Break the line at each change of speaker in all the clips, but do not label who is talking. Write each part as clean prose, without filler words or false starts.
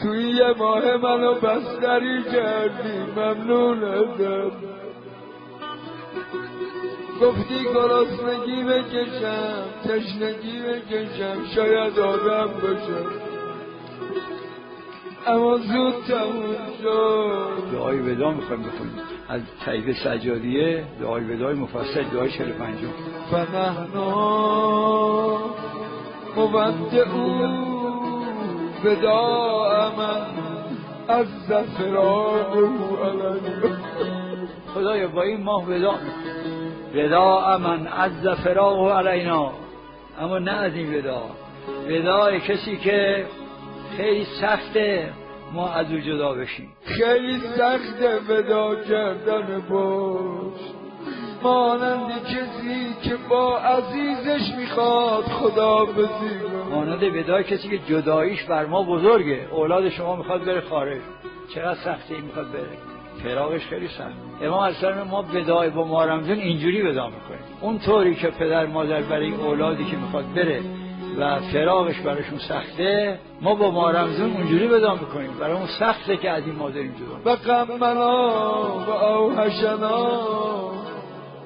توی یه ماه منو بستری کردی، ممنونتم. گفتی گرسنگی بکشم، تشنگی بکشم، شاید آدم باشم، اما زود تموم شد.
دعای وداع میخوایم بخونیم از طیب سجادیه، دعای وداع مفصل، دعای 45.
فنحنا مودعون وداع من از فراقه علینا.
خدایا با این ماه وداع میکنیم، وداع من از فراقه علینا، اما نه از این وداع کسی که خیلی سخته ما از او جدا بشیم.
خیلی سخته ودا کردن باش، مانند کسی که با عزیزش میخواد خدا بزیگه،
مانند وداع کسی که جداییش بر ما بزرگه، اولاد شما میخواد بره خارج، چقدر سخته این میخواد بره، فراقش خیلی سخت. امام علیه ما وداع با ماه رمضان اینجوری ودا میکنیم، اون طوری که پدر مادر برای اولادی که میخواد بره و فراقش براشون سخته، ما با ماه رمضان اونجوری ودا میکنیم، برامون سخته که از این ما داریم جدا.
و غمنا و اوحشنا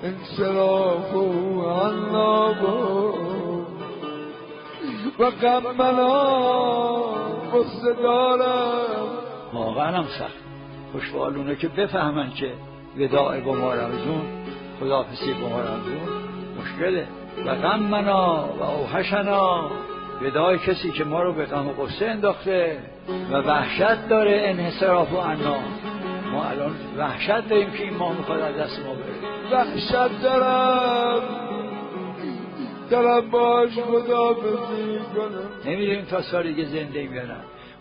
انصرافه عنا و غمنا قصه دارم.
واقعا هم سخت. خوشحال اونه که بفهمن که وداع با ماه رمضان، خداحافظی با ماه رمضان مشکله. و غمنا و اوحشنا، وداع کسی که ما رو به غم و غصه انداخته و وحشت داره، انحصراف عنا، ما الان وحشت داریم که این ماه میخواد از دست ما بره.
وحشت دارم باش خدا بزی کنم،
نمیدونیم تا سال دیگه زنده ایم یا نه.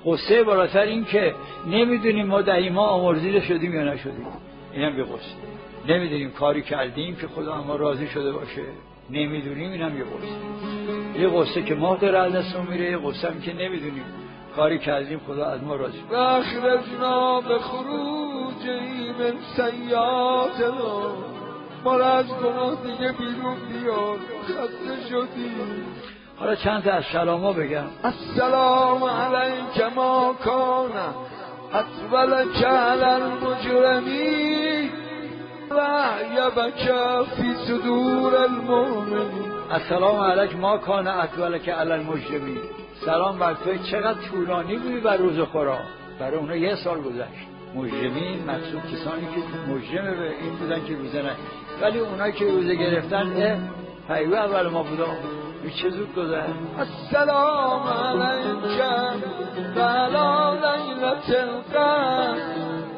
غصه بالاتر این که نمیدونیم ما در این ماه آمرزیده شدیم یا نشدیم، اینم یه غصه. نمیدونیم کاری کردیم که خدا ما راضی شده باشه، نمیدونیم، اینم یه غصه. یه غصه که ماه داره از دستمون میره، یه غصه هم که نمیدونیم کاری کردیم خدا از ما راضی.
و اخرجنا به خروج من سیئاتنا، ما را از گناه دیگه بیرون بیار، خسته شدیم.
حالا چند تا از سلاما بگم.
السلام علیک ما کان اطولک علی المجرمین و یبک فی صدور المؤمنین.
السلام علیک ما کان اطولک علی المجرمین، سلام بر توی چقدر طولانی بودی بر روز خورا، برای اونا یه سال گذشت. مجرمین مقصود کسانی که مجرم به این بودن که روزه نه، ولی اونایی که روزه گرفتن پیوه اول ما بودن، چه زود گذشت.
السلام علیک و علی لیلة القدر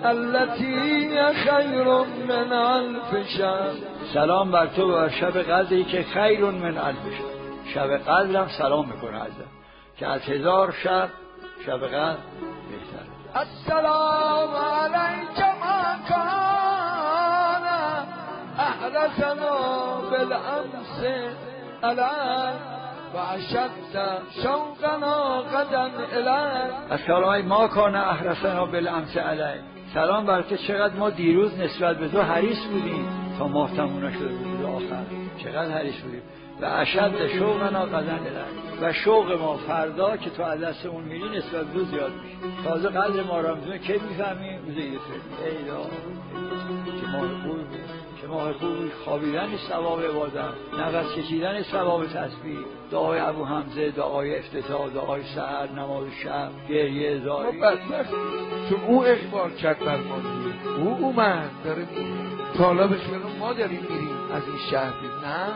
التي خیر من الف شهر.
سلام بر تو بر شب قدری که خیر من الف شهر. شب قدرم سلام میکنه ازم که از 1000 شب قدر بهتر.
السلام علیک ما کان احرسنا بالامس علیک و اشد شوقنا غدا الیک.
السلام ما کان احرسنا بالامس علیک، سلام بر تو چقدر ما دیروز نسبت به تو حریص بودیم تا ماه تموم نشده بود آخر، چقدر حریص بودیم. و اشد شوقنا غدا الیک، و شوق ما فردا که تو از دستمون میری نسبت به زیاد میشه. تازه قدر ما رمضان کی میفهمیم؟ روز عید فطر. ای که ماه خوبی بود، که ماه خوبی، خوابیدن ثواب عبادت، نفس کشیدن ثواب تسبیح، دعای ابو حمزه، دعای افتتاح، دعای سحر، نماز شب، گریه زاری.
چون او اخبار کرد بر ما، او اومد داره تالا به خیال ما داریم میریم از این شهر. نه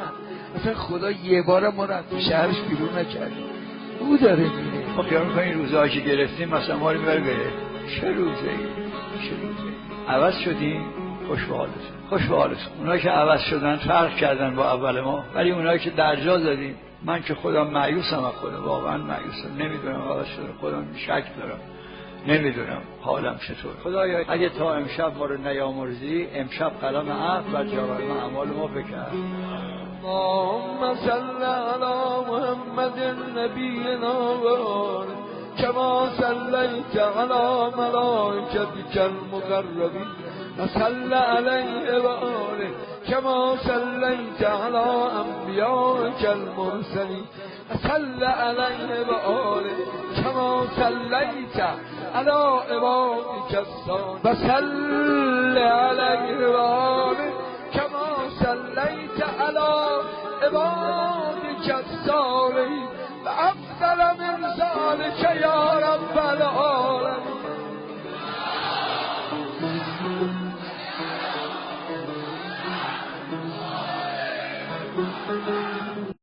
مثلا خدا یه بار ما رو از شهرش بیرون نکرد، او داره میره.
ما خیال میکنیم روزهایی که گرفتیم مثلا ما رو میبره بره. چه روزه‌ای عوض شدیم. خوش به حالتون. اونایی که عوض شدن فرق کردن با اول ما، ولی اونایی که درجا زدیم، من که خودم مایوسم از خودم، واقعا مایوسم، نمیدونم عوض شده، خودم شک دارم، نمیدونم حالم چطور. خدایا اگه تا امشب ما رو نیامرزی، امشب قلم عفو بر جرایم اعمال ما بکن.
اللهم صل علی محمد نبینا و آله کما صلیت علی ملائکتک المقربین و صل علیه و آله کما صلیت علی انبیائک المرسلین صل علیه و آله کما صلیت علی عبادک الصالحین و صل علیه و آله کما صلیت علی عبادک الصالحین و افضل من ذلک